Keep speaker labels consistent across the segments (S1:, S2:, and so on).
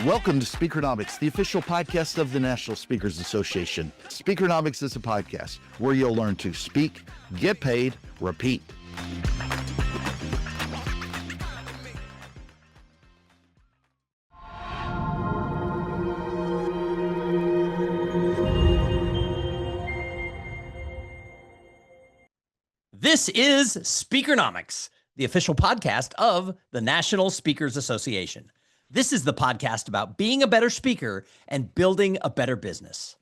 S1: Welcome to Speakernomics, the official podcast of the National Speakers Association. Speakernomics is a podcast where you'll learn to speak, get paid, repeat.
S2: This is Speakernomics, the official podcast of the National Speakers Association. This is the podcast about being a better speaker and building a better business.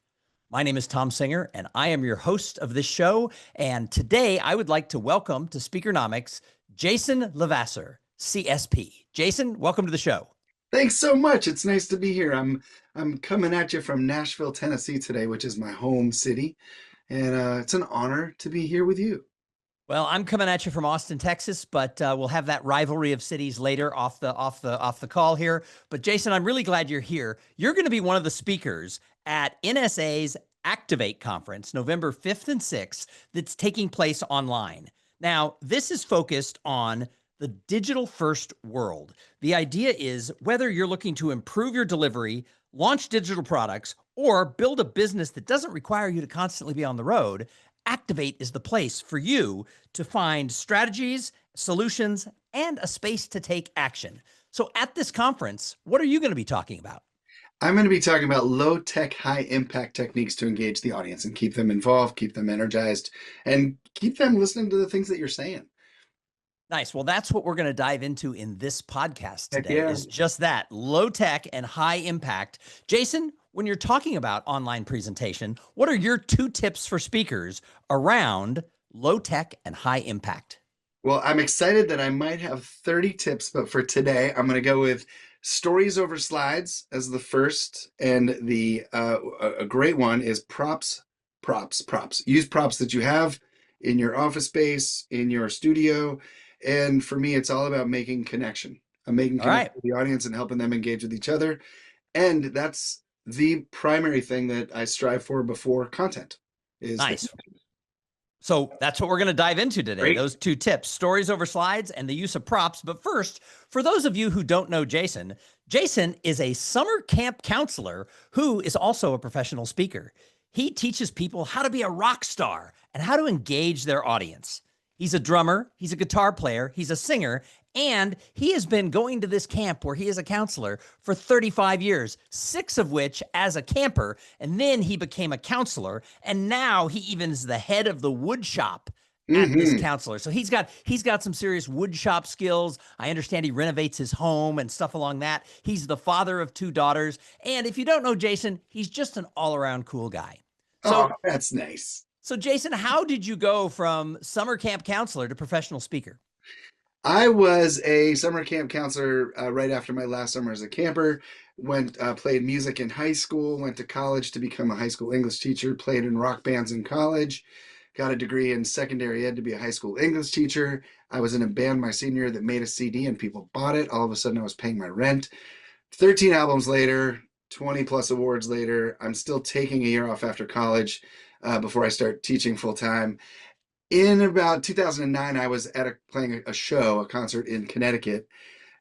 S2: My name is Tom Singer, and I am your host of this show. And today I would like to welcome to Speakernomics, Jason LeVasseur, CSP. Jason, welcome to the show.
S3: Thanks so much. It's nice to be here. I'm coming at you from Nashville, Tennessee today, which is my home city. And it's an honor to be here with you.
S2: Well, I'm coming at you from Austin, Texas, but we'll have that rivalry of cities later off the call here. But Jason, I'm really glad you're here. You're going to be one of the speakers at NSA's Activate conference, November 5th and 6th, that's taking place online. Now, this is focused on the digital first world. The idea is whether you're looking to improve your delivery, launch digital products, or build a business that doesn't require you to constantly be on the road, Activate is the place for you to find strategies, solutions, and a space to take action. So at this conference, what are you going to be talking about?
S3: I'm going to be talking about low-tech, high-impact techniques to engage the audience and keep them involved, keep them energized, and keep them listening to the things that you're saying.
S2: Nice. Well, that's what we're going to dive into in this podcast today,
S3: Heck yeah.
S2: is just that, low tech and high impact. Jason, when you're talking about online presentation, what are your 2 tips for speakers around low tech and high impact?
S3: Well, I'm excited that I might have 30 tips, but for today, I'm going to go with stories over slides as the first, and a great one is props. Use props that you have in your office space, in your studio. And for me, it's all about making connection. I'm making connection with the audience and helping them engage with each other. And that's the primary thing that I strive for before content.
S2: Nice. So that's what we're going to dive into today.
S3: Great.
S2: Those 2 tips, stories over slides and the use of props. But first, for those of you who don't know Jason, Jason is a summer camp counselor who is also a professional speaker. He teaches people how to be a rock star and how to engage their audience. He's a drummer, he's a guitar player, he's a singer, and he has been going to this camp where he is a counselor for 35 years, 6 of which as a camper, and then he became a counselor, and now he even is the head of the wood shop at this counselor. So he's got some serious wood shop skills. I understand he renovates his home and stuff along that. He's the father of 2 daughters, and if you don't know Jason, he's just an all-around cool guy.
S3: So that's nice.
S2: So Jason, how did you go from summer camp counselor to professional speaker?
S3: I was a summer camp counselor right after my last summer as a camper. Played music in high school, went to college to become a high school English teacher, played in rock bands in college, got a degree in secondary ed to be a high school English teacher. I was in a band my senior year that made a CD and people bought it. All of a sudden I was paying my rent. 13 albums later, 20 plus awards later, I'm still taking a year off after college before I start teaching full time. In about 2009, I was playing a concert in Connecticut,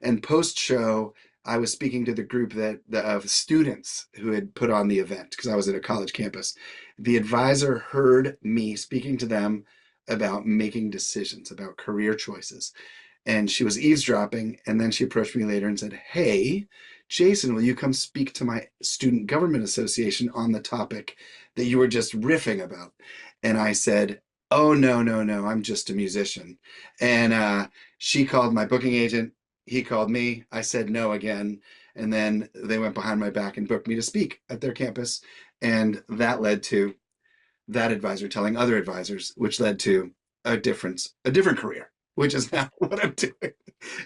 S3: and post-show, I was speaking to the group of students who had put on the event because I was at a college campus. The advisor heard me speaking to them about making decisions, about career choices, and she was eavesdropping, and then she approached me later and said, "Hey, Jason, will you come speak to my student government association on the topic that you were just riffing about?" And I said, "Oh, no, I'm just a musician." And she called my booking agent. He called me. I said no again. And then they went behind my back and booked me to speak at their campus. And that led to that advisor telling other advisors, which led to a different career, which is now what I'm doing. It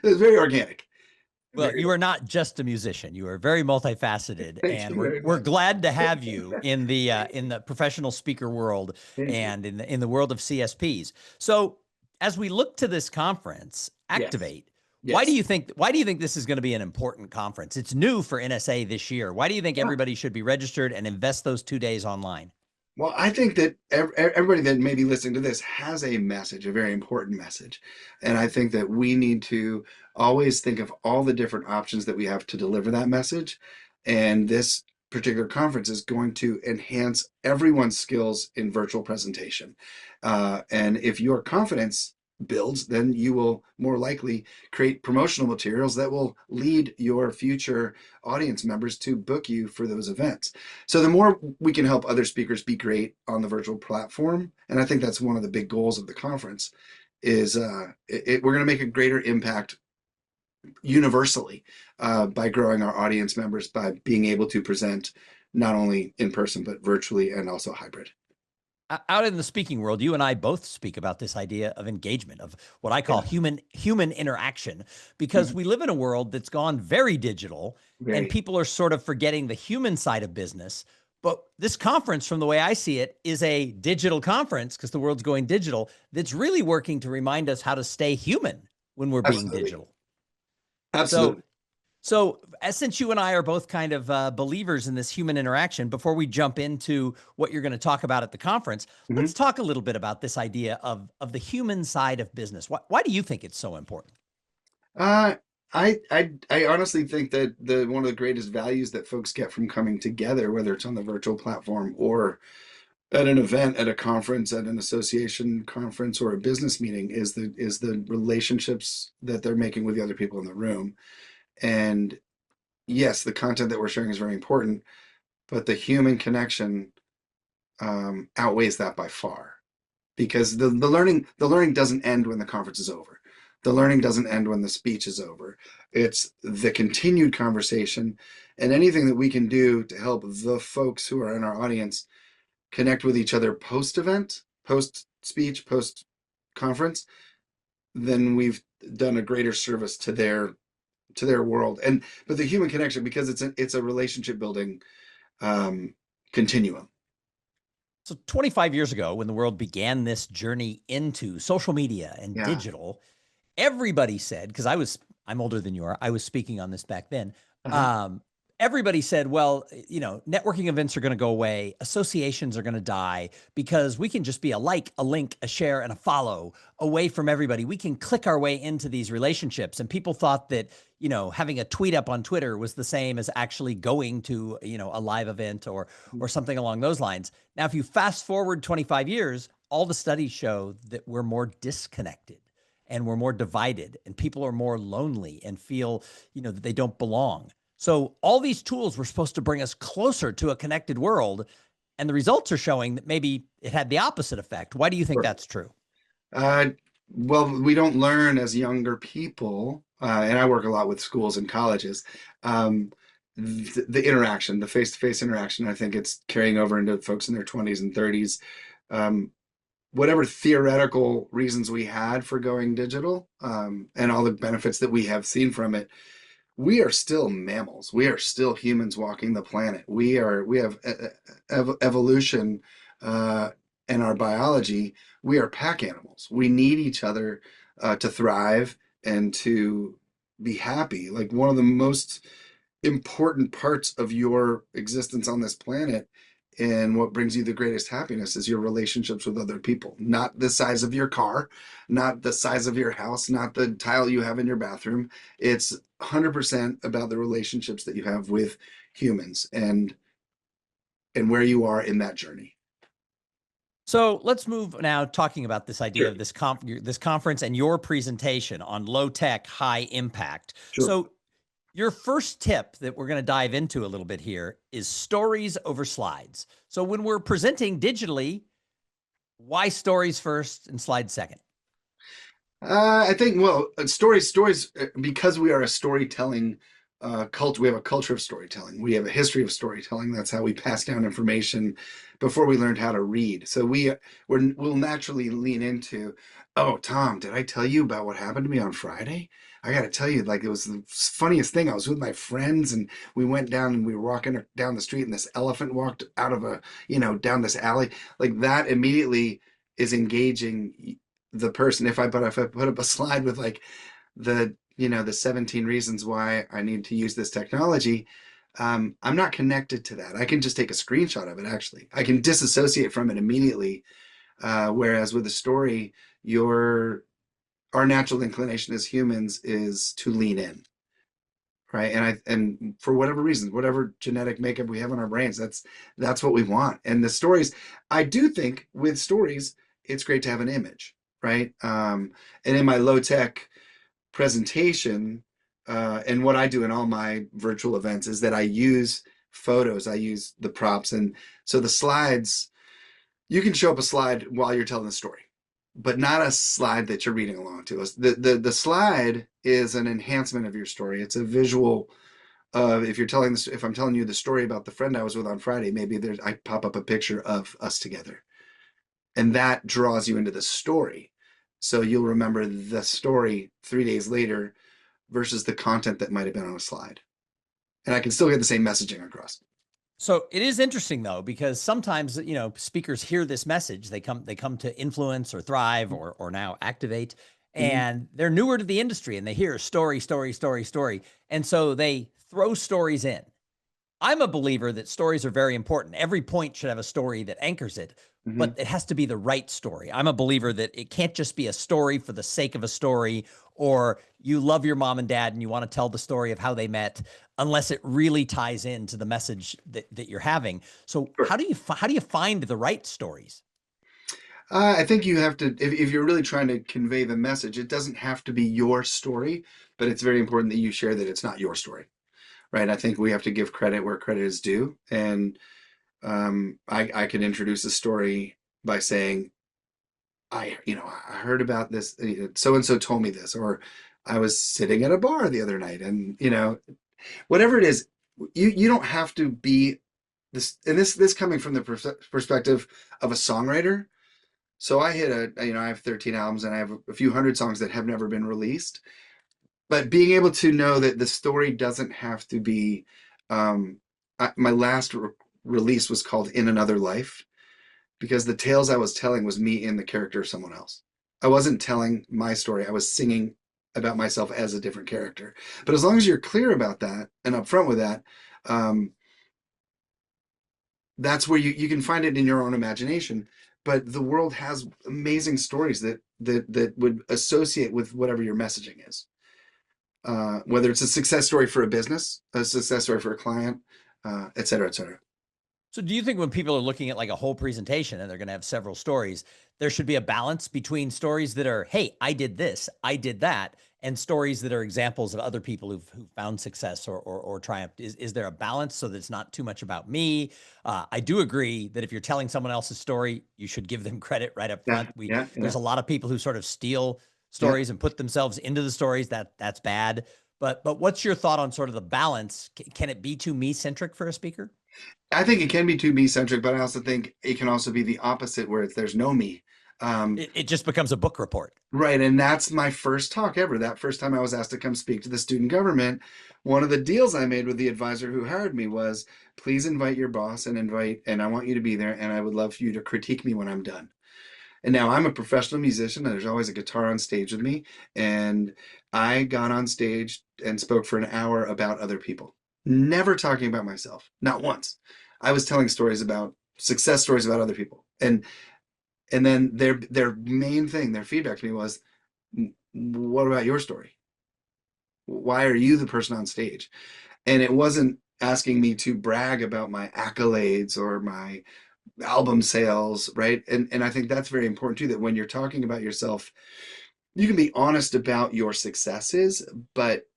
S3: was very organic.
S2: Well, you are not just a musician. You are very multifaceted, and we're glad to have you in the professional speaker world and in the world of CSPs. So, as we look to this conference, Activate,
S3: Yes.
S2: why do you think this is going to be an important conference? It's new for NSA this year. Why do you think everybody should be registered and invest those 2 days online?
S3: Well, I think that everybody that may be listening to this has a message, a very important message. And I think that we need to always think of all the different options that we have to deliver that message. And this particular conference is going to enhance everyone's skills in virtual presentation. And if your confidence builds, then you will more likely create promotional materials that will lead your future audience members to book you for those events. So the more we can help other speakers be great on the virtual platform, and I think that's one of the big goals of the conference, is we're going to make a greater impact universally by growing our audience members by being able to present not only in person but virtually and also hybrid.
S2: Out in the speaking world, you and I both speak about this idea of engagement, of what I call
S3: Yeah.
S2: human interaction, because
S3: Mhm.
S2: we live in a world that's gone very digital, and
S3: Very.
S2: people are sort of forgetting the human side of business. But this conference, from the way I see it, is a digital conference because the world's going digital, that's really working to remind us how to stay human when we're being
S3: Absolutely.
S2: digital. So
S3: Absolutely.
S2: since you and I are both kind of believers in this human interaction, before we jump into what you're going to talk about at the conference, let's
S3: Mhm.
S2: talk a little bit about this idea of the human side of business. Why do you think it's so important?
S3: Uh, I honestly think that the one of the greatest values that folks get from coming together, whether it's on the virtual platform or at an event, at a conference, at an association conference, or a business meeting, is the relationships that they're making with the other people in the room. And yes, the content that we're sharing is very important, but the human connection outweighs that by far, because the learning doesn't end when the conference is over. The learning doesn't end when the speech is over. It's the continued conversation, and anything that we can do to help the folks who are in our audience connect with each other post event, post speech, post conference, then we've done a greater service to their world. And but the human connection, because it's a relationship building um, continuum.
S2: So 25 years ago, when the world began this journey into social media and
S3: Yeah.
S2: digital, everybody said, because I'm older than you are, I was speaking on this back then.
S3: Uh-huh.
S2: Um, Everybody said, well, networking events are going to go away, associations are going to die because we can just be a like, a link, a share, and a follow away from everybody. We can click our way into these relationships. And people thought that, having a tweet up on Twitter was the same as actually going to, a live event or something along those lines. Now, if you fast forward 25 years, all the studies show that we're more disconnected and we're more divided and people are more lonely and feel, that they don't belong. So all these tools were supposed to bring us closer to a connected world. And the results are showing that maybe it had the opposite effect. Why do you think
S3: Sure.
S2: that's true?
S3: Uh, well, we don't learn as younger people, and I work a lot with schools and colleges. The interaction, the face-to-face interaction, I think it's carrying over into folks in their 20s and 30s. Um, Whatever theoretical reasons we had for going digital, and all the benefits that we have seen from it, we are still mammals. We are still humans walking the planet. We have evolution and our biology. We are pack animals. We need each other to thrive and to be happy. Like, one of the most important parts of your existence on this planet and what brings you the greatest happiness is your relationships with other people, not the size of your car, not the size of your house, not the tile you have in your bathroom. It's 100% about the relationships that you have with humans and where you are in that journey.
S2: So let's move now talking about this idea
S3: Sure.
S2: of this conference and your presentation on low tech, high impact.
S3: Sure.
S2: So your first tip that we're going to dive into a little bit here is stories over slides. So when we're presenting digitally, why stories first and slides second?
S3: I think, well, stories, because we are a storytelling culture. We have a culture of storytelling. We have a history of storytelling. That's how we pass down information before we learned how to read. So we'll naturally lean into, oh, Tom, did I tell you about what happened to me on Friday? I got to tell you, like, it was the funniest thing. I was with my friends and we went down and we were walking down the street and this elephant walked out of down this alley. Like, that immediately is engaging the person. If I put up a slide with like the 17 reasons why I need to use this technology, I'm not connected to that. I can just take a screenshot of it. Actually, I can disassociate from it immediately. Whereas with a story, our natural inclination as humans is to lean in, right? And for whatever reasons, whatever genetic makeup we have in our brains, that's what we want. And the stories, I do think with stories, it's great to have an image, right? And in my low tech presentation, and what I do in all my virtual events is that I use photos, I use the props, and so the slides, you can show up a slide while you're telling the story, but not a slide that you're reading along to. The slide is an enhancement of your story. It's a visual of, if I'm telling you the story about the friend I was with on Friday, maybe I pop up a picture of us together, and that draws you into the story. So you'll remember the story 3 days later versus the content that might have been on a slide. And I can still get the same messaging across.
S2: So it is interesting though, because sometimes, speakers hear this message, they come to influence or thrive or now activate, and they're newer to the industry and they hear story, story, story, story. And so they throw stories in. I'm a believer that stories are very important. Every point should have a story that anchors it, but it has to be the right story. I'm a believer that it can't just be a story for the sake of a story, or you love your mom and dad and you want to tell the story of how they met, unless it really ties into the message that you're having. So
S3: Sure.
S2: how do you find the right stories?
S3: I think you have to, if you're really trying to convey the message, it doesn't have to be your story, but it's very important that you share that it's not your story, right? I think we have to give credit where credit is due. And I could introduce a story by saying, I heard about this, so and so told me this, or I was sitting at a bar the other night, and whatever it is, you don't have to be this. And this coming from the perspective of a songwriter. So I I have 13 albums and I have a few hundred songs that have never been released. But being able to know that the story doesn't have to be, my last release was called In Another Life, because the tales I was telling was me in the character of someone else. I wasn't telling my story. I was singing about myself as a different character. But as long as you're clear about that and upfront with that, um, that's where you can find it in your own imagination. But the world has amazing stories that would associate with whatever your messaging is. Whether it's a success story for a business, a success story for a client, et cetera, et cetera.
S2: So do you think when people are looking at like a whole presentation and they're going to have several stories, there should be a balance between stories that are, hey, I did this, I did that, and stories that are examples of other people who found success or triumphed? Is there a balance so that it's not too much about me? I do agree that if you're telling someone else's story, you should give them credit right up
S3: Yeah,
S2: front.
S3: yeah, yeah,
S2: There's a lot of people who sort of steal
S3: yeah.
S2: stories and put themselves into the stories. That's bad. But what's your thought on sort of the balance? Can it be too me centric for a speaker?
S3: I think it can be too me centric, but I also think it can also be the opposite, where there's no me.
S2: It just becomes a book report.
S3: Right, and that's my first talk ever. That first time I was asked to come speak to the student government, one of the deals I made with the advisor who hired me was, please invite your boss and I want you to be there, and I would love for you to critique me when I'm done. And now I'm a professional musician, and there's always a guitar on stage with me. And I got on stage and spoke for an hour about other people, never talking about myself, not once. I was telling success stories about other people. And then their main thing, their feedback to me was, what about your story? Why are you the person on stage? And it wasn't asking me to brag about my accolades or my album sales, right? And I think that's very important too, that when you're talking about yourself, you can be honest about your successes, but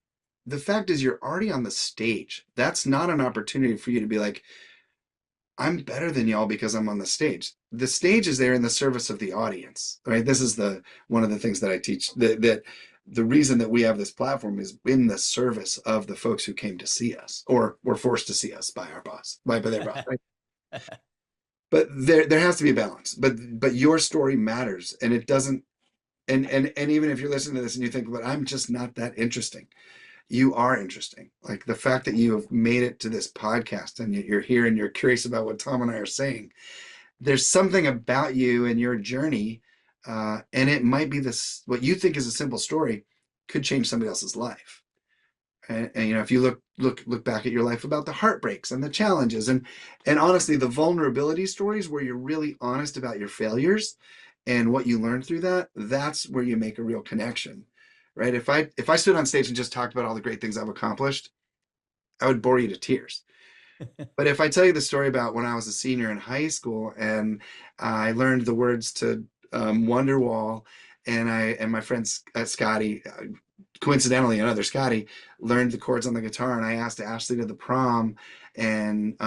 S3: the fact is you're already on the stage. That's not an opportunity for you to be like, I'm better than y'all because I'm on the stage. The stage is there in the service of the audience, right? This is one of the things that I teach, that the reason that we have this platform is in the service of the folks who came to see us or were forced to see us by our boss, by their boss, right? But there has to be a balance. But your story matters, and it doesn't. And even if you're listening to this and you think, but I'm just not that interesting, you are interesting. Like the fact that you have made it to this podcast and you're here and you're curious about what Tom and I are saying. There's something about you and your journey, and it might be what you think is a simple story could change somebody else's life. And if you look back at your life, about the heartbreaks and the challenges, and honestly, the vulnerability stories where you're really honest about your failures and what you learned through that, that's where you make a real connection, right? If I stood on stage and just talked about all the great things I've accomplished, I would bore you to tears. But if I tell you the story about when I was a senior in high school and I learned the words to Wonderwall, and my friend Scotty, coincidentally, another Scotty, learned the chords on the guitar, and I asked Ashley to the prom, and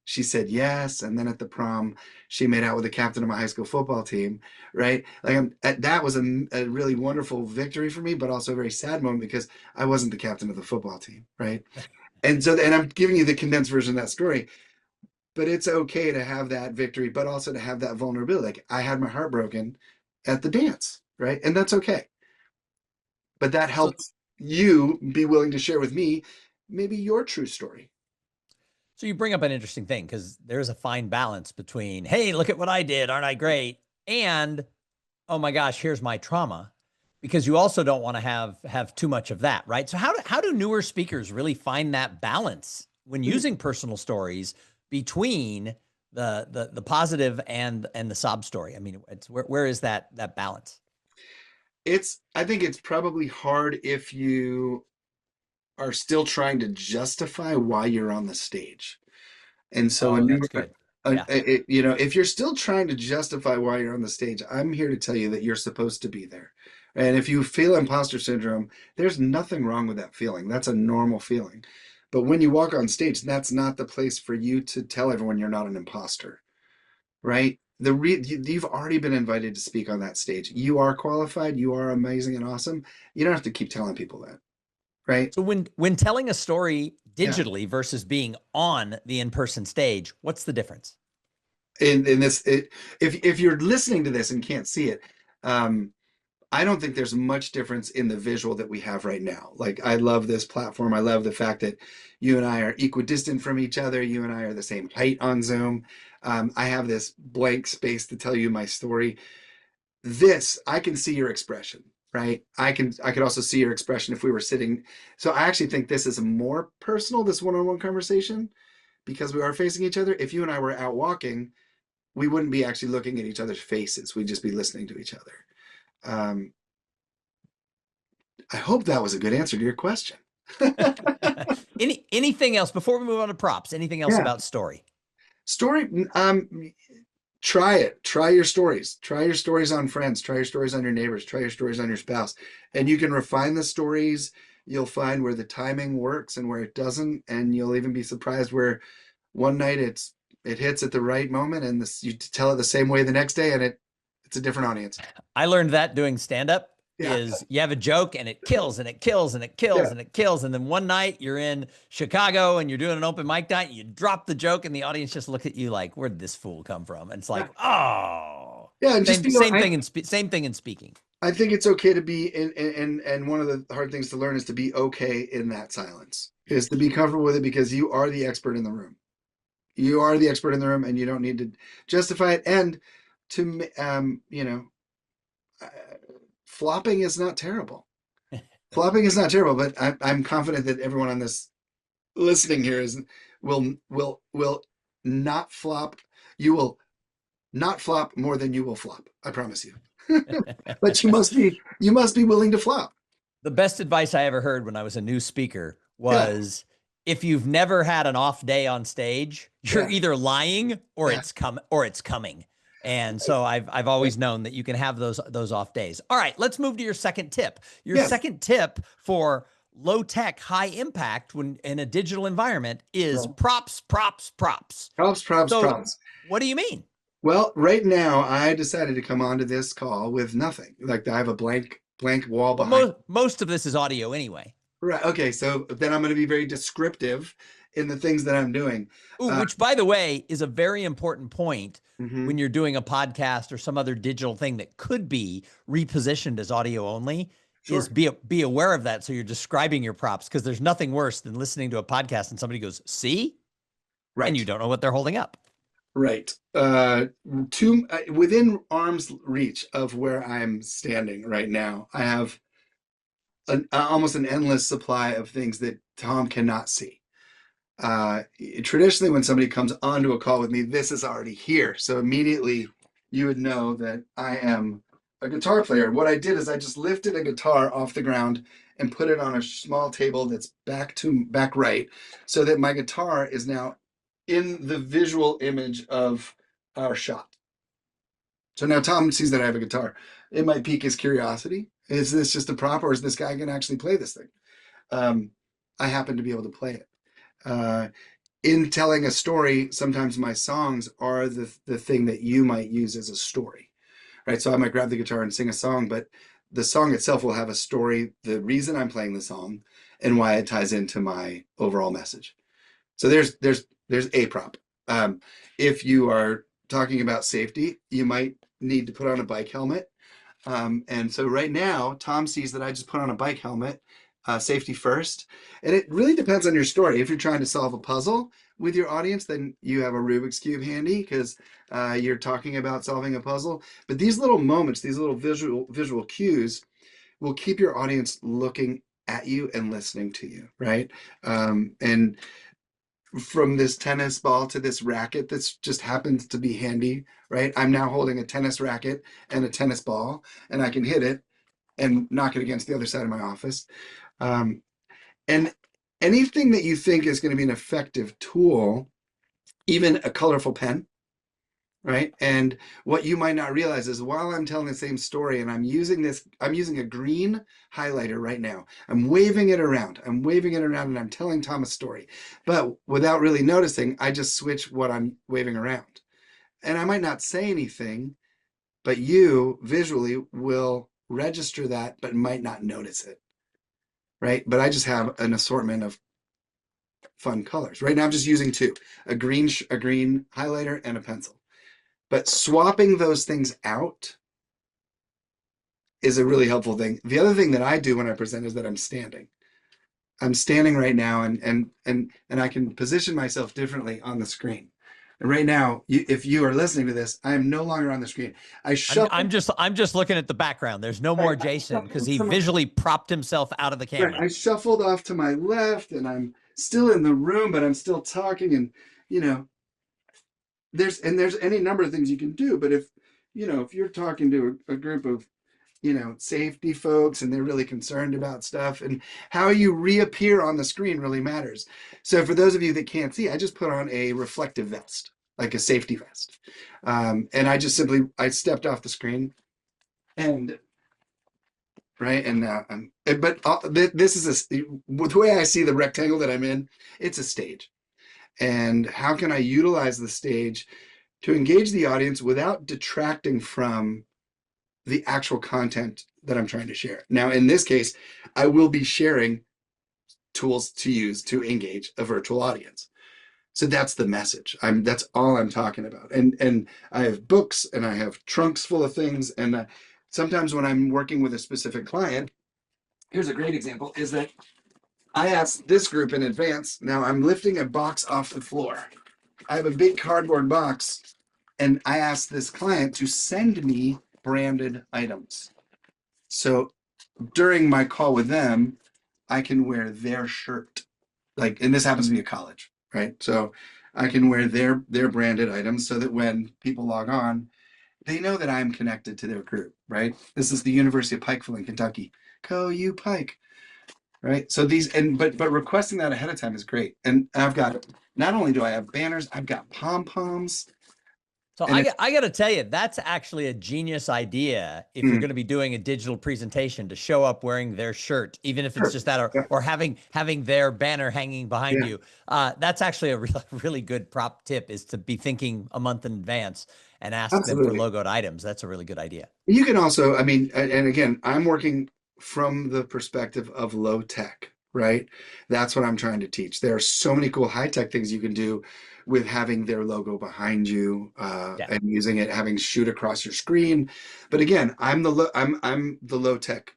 S3: she said yes. And then at the prom, she made out with the captain of my high school football team, right? That was a really wonderful victory for me, but also a very sad moment because I wasn't the captain of the football team, right? And I'm giving you the condensed version of that story, but it's okay to have that victory, but also to have that vulnerability. Like, I had my heart broken at the dance, right? And that's okay. But that
S2: So,
S3: helps you be willing to share with me maybe your true story.
S2: so you bring up an interesting thing because there's a fine balance between, hey, look at what I did, aren't I great? And oh my gosh, here's my trauma. Because you also don't want to have too much of that, right? So how do newer speakers really find that balance when using personal stories between the positive and the sob story? I mean, it's where is that balance?
S3: I think it's probably hard if you are still trying to justify why you're on the stage. And so
S2: Oh, that's good. Yeah.
S3: if you're still trying to justify why you're on the stage, I'm here to tell you that you're supposed to be there. And if you feel imposter syndrome, there's nothing wrong with that feeling. That's a normal feeling. But when you walk on stage, that's not the place for you to tell everyone you're not an imposter, right? You've already been invited to speak on that stage. You are qualified. You are amazing and awesome. You don't have to keep telling people that, right?
S2: So when telling a story
S3: Yeah.
S2: digitally versus being on the in-person stage, what's the difference?
S3: In this, if you're listening to this and can't see it, um, I don't think there's much difference in the visual that we have right now. Like, I love this platform. I love the fact that you and I are equidistant from each other. You and I are the same height on Zoom. I have this blank space to tell you my story. This, I can see your expression, right? I could also see your expression if we were sitting. So I actually think this is more personal, this one-on-one conversation, because we are facing each other. If you and I were out walking, we wouldn't be actually looking at each other's faces. We'd just be listening to each other. Um, I hope that was a good answer to your question.
S2: Anything else before we move on to props? Anything else
S3: Yeah.
S2: about story?
S3: Story. Try it. Try your stories. Try your stories on friends. Try your stories on your neighbors. Try your stories on your spouse. And you can refine the stories. You'll find where the timing works and where it doesn't. And you'll even be surprised where one night it hits at the right moment, and you tell it the same way the next day, and it's a different audience.
S2: I learned that doing stand up
S3: Yeah.
S2: is you have a joke and it kills and it kills and it kills
S3: Yeah.
S2: and it kills. And then one night you're in Chicago and you're doing an open mic night and you drop the joke and the audience just look at you like, where did this fool come from? And it's like, oh,
S3: Yeah. And just
S2: same thing same thing in speaking.
S3: I think it's okay to be and one of the hard things to learn is to be okay in that silence, is to be comfortable with it, because you are the expert in the room. You are the expert in the room, and you don't need to justify it. And to uh, flopping is not terrible. Flopping is not terrible, but I'm confident that everyone on this listening here will not flop. You will not flop more than you will flop. I promise you. But you must be willing to flop.
S2: The best advice I ever heard when I was a new speaker
S3: Yeah.
S2: was, if you've never had an off day on stage, you're
S3: Yeah.
S2: either lying or
S3: Yeah.
S2: it's coming. And so I've always known that you can have those off days. All right, let's move to your second tip. Your
S3: Yes.
S2: second tip for low tech, high impact when in a digital environment is props.
S3: Props.
S2: So what do you mean?
S3: Well, right now I decided to come onto this call with nothing. Like, I have a blank wall
S2: Well,
S3: behind.
S2: most of this is audio anyway.
S3: Right. Okay. So then I'm going to be very descriptive in the things that I'm doing.
S2: Ooh, which, by the way, is a very important point
S3: Mhm.
S2: when you're doing a podcast or some other digital thing that could be repositioned as audio only.
S3: Sure.
S2: Is be aware of that. So you're describing your props, because there's nothing worse than listening to a podcast and somebody goes, see,
S3: Right.
S2: and you don't know what they're holding up.
S3: Right. Within arm's reach of where I'm standing right now, I have almost an endless supply of things that Tom cannot see. Traditionally, when somebody comes onto a call with me, this is already here. So immediately you would know that I am a guitar player. What I did is I just lifted a guitar off the ground and put it on a small table that's back right, so that my guitar is now in the visual image of our shot. So now Tom sees that I have a guitar. It might pique his curiosity. Is this just a prop, or is this guy going to actually play this thing? I happen to be able to play it. In telling a story, sometimes my songs are the thing that you might use as a story, right? So I might grab the guitar and sing a song, but the song itself will have a story, the reason I'm playing the song, and why it ties into my overall message. So there's a prop. If you are talking about safety, you might need to put on a bike helmet. And so right now, Tom sees that I just put on a bike helmet, safety first. And it really depends on your story. If you're trying to solve a puzzle with your audience, then you have a Rubik's Cube handy because you're talking about solving a puzzle. But these little moments, these little visual cues will keep your audience looking at you and listening to you, right? And from this tennis ball to this racket that's just happens to be handy, right? I'm now holding a tennis racket and a tennis ball, and I can hit it and knock it against the other side of my office. And anything that you think is going to be an effective tool, even a colorful pen, right? And what you might not realize is while I'm telling the same story and I'm using a green highlighter right now. I'm waving it around and I'm telling Tom a story. But without really noticing, I just switch what I'm waving around. And I might not say anything, but you visually will register that, but might not notice it, right? But I just have an assortment of fun colors. Right now I'm just using two, a green highlighter and a pencil. But swapping those things out is a really helpful thing. The other thing that I do when I present is that I'm standing. I'm standing right now, and I can position myself differently on the screen. And right now, if you are listening to this, I am no longer on the screen.
S2: I'm just looking at the background. There's no more Jason because he visually propped himself out of the camera.
S3: I shuffled off to my left, and I'm still in the room, but I'm still talking. And there's any number of things you can do. But if you're talking to a group of safety folks and they're really concerned about stuff, and how you reappear on the screen really matters. So for those of you that can't see, I just put on a reflective vest, like a safety vest. And I stepped off the screen and right. And now this is the way I see the rectangle that I'm in, it's a stage. And how can I utilize the stage to engage the audience without detracting from the actual content that I'm trying to share? Now, in this case, I will be sharing tools to use to engage a virtual audience. So that's the message. That's all I'm talking about. And I have books and I have trunks full of things. And sometimes when I'm working with a specific client, here's a great example, is that I asked this group in advance. Now I'm lifting a box off the floor. I have a big cardboard box, and I asked this client to send me branded items. So during my call with them, I can wear their shirt. And this happens to be a college, right? So I can wear their branded items so that when people log on, they know that I'm connected to their group, right? This is the University of Pikeville in Kentucky. U Pike, right? So but requesting that ahead of time is great. And I've got, not only do I have banners, I've got pom-poms.
S2: So I got to tell you, that's actually a genius idea if you're going to be doing a digital presentation, to show up wearing their shirt, even if it's just that, or having their banner hanging behind you. That's actually a really good prop tip, is to be thinking a month in advance and ask them for logoed items. That's a really good idea.
S3: You can also, and again, I'm working from the perspective of low tech, right? That's what I'm trying to teach. There are so many cool high tech things you can do with having their logo behind you, and using it, having shoot across your screen. But again, I'm the low tech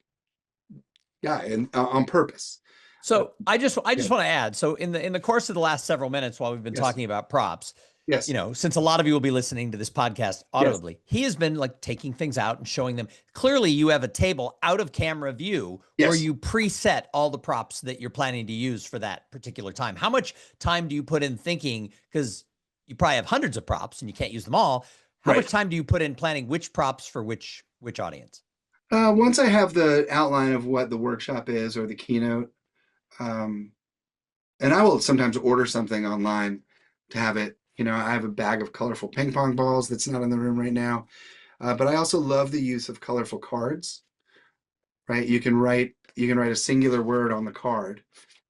S3: guy, and on purpose.
S2: So I just want to add, so in the course of the last several minutes while we've been talking about props,
S3: Yes.
S2: since a lot of you will be listening to this podcast audibly, he has been like taking things out and showing them. Clearly, you have a table out of camera view where
S3: Yes.
S2: you preset all the props that you're planning to use for that particular time. How much time do you put in thinking? Because you probably have hundreds of props and you can't use them all. How
S3: Right.
S2: much time do you put in planning which props for which audience?
S3: Once I have the outline of what the workshop is or the keynote, um, and I will sometimes order something online to have it. I have a bag of colorful ping pong balls that's not in the room right now. But I also love the use of colorful cards, right? You can write a singular word on the card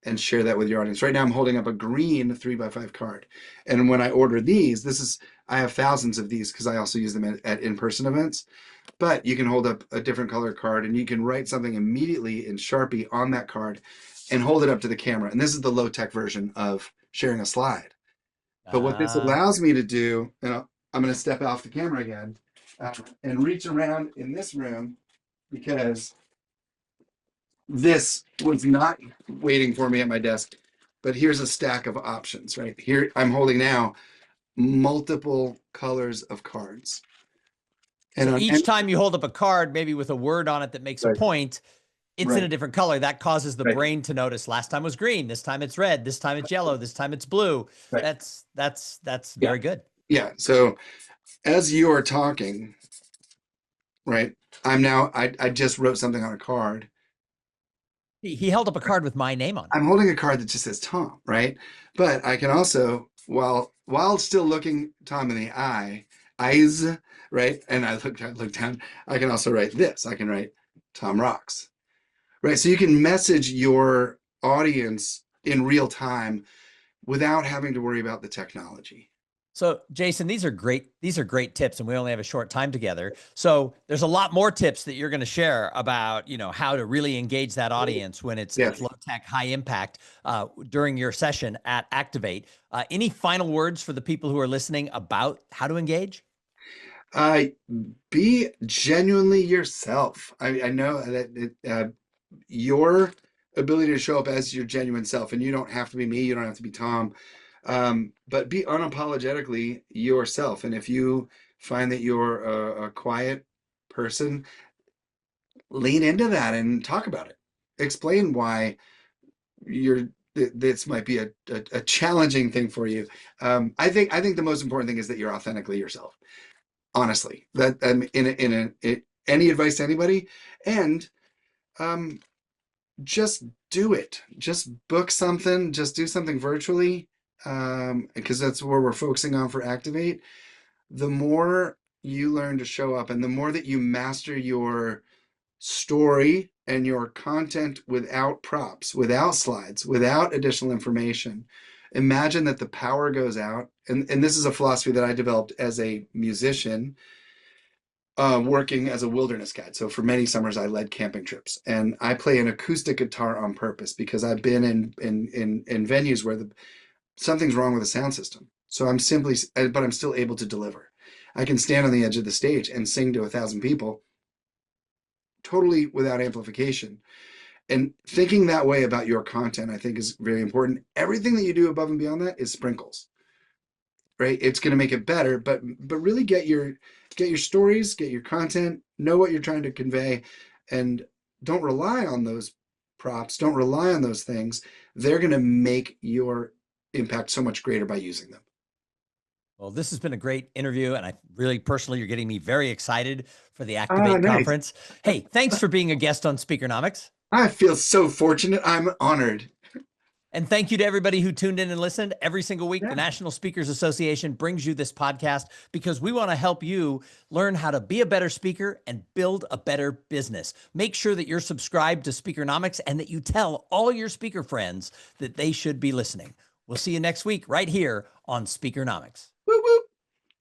S3: and share that with your audience. Right now I'm holding up a green 3x5 card. And when I order these, I have thousands of these because I also use them at in-person events. But you can hold up a different color card and you can write something immediately in Sharpie on that card and hold it up to the camera. And this is the low-tech version of sharing a slide. But what this allows me to do, and I'm going to step off the camera again and reach around in this room because this was not waiting for me at my desk. But here's a stack of options, right? Here I'm holding now multiple colors of cards.
S2: So each time you hold up a card, maybe with a word on it that makes a point, it's in a different color. That causes the brain to notice last time was green, this time it's red, this time it's yellow, this time it's blue. That's very good.
S3: Yeah. So as you are talking, right, I just wrote something on a card.
S2: He held up a card with my name on it.
S3: I'm holding a card that just says Tom, right? But I can also, while still looking Tom in the eyes, right? And I look down, I can also write this. I can write Tom rocks. Right. So you can message your audience in real time without having to worry about the technology.
S2: So Jason, these are great tips, and we only have a short time together. So there's a lot more tips that you're going to share about, how to really engage that audience when it's low tech, high impact during your session at Activate. Any final words for the people who are listening about how to engage?
S3: Be genuinely yourself. I know that your ability to show up as your genuine self, and you don't have to be me, you don't have to be Tom, but be unapologetically yourself. And if you find that you're a quiet person, lean into that and talk about it. Explain why this might be a challenging thing for you. I think the most important thing is that you're authentically yourself. Honestly, that any advice to anybody, and just do it. Just book something. Just do something virtually, because that's where we're focusing on for Activate. The more you learn to show up, and the more that you master your story and your content without props, without slides, without additional information, imagine that the power goes out. And this is a philosophy that I developed as a musician, working as a wilderness guide. So for many summers, I led camping trips, and I play an acoustic guitar on purpose because I've been in venues where something's wrong with the sound system. So but I'm still able to deliver. I can stand on the edge of the stage and sing to 1,000 people totally without amplification. And thinking that way about your content, I think, is very important. Everything that you do above and beyond that is sprinkles, right? It's going to make it better, but really get your stories, get your content, know what you're trying to convey, and don't rely on those props. Don't rely on those things. They're going to make your impact so much greater by using them.
S2: Well, this has been a great interview, and I really personally, you're getting me very excited for the Activate conference. Hey, thanks for being a guest on Speakernomics.
S3: I feel so fortunate. I'm honored.
S2: And thank you to everybody who tuned in and listened. Every single week, the National Speakers Association brings you this podcast because we want to help you learn how to be a better speaker and build a better business. Make sure that you're subscribed to Speakernomics and that you tell all your speaker friends that they should be listening. We'll see you next week right here on Speakernomics.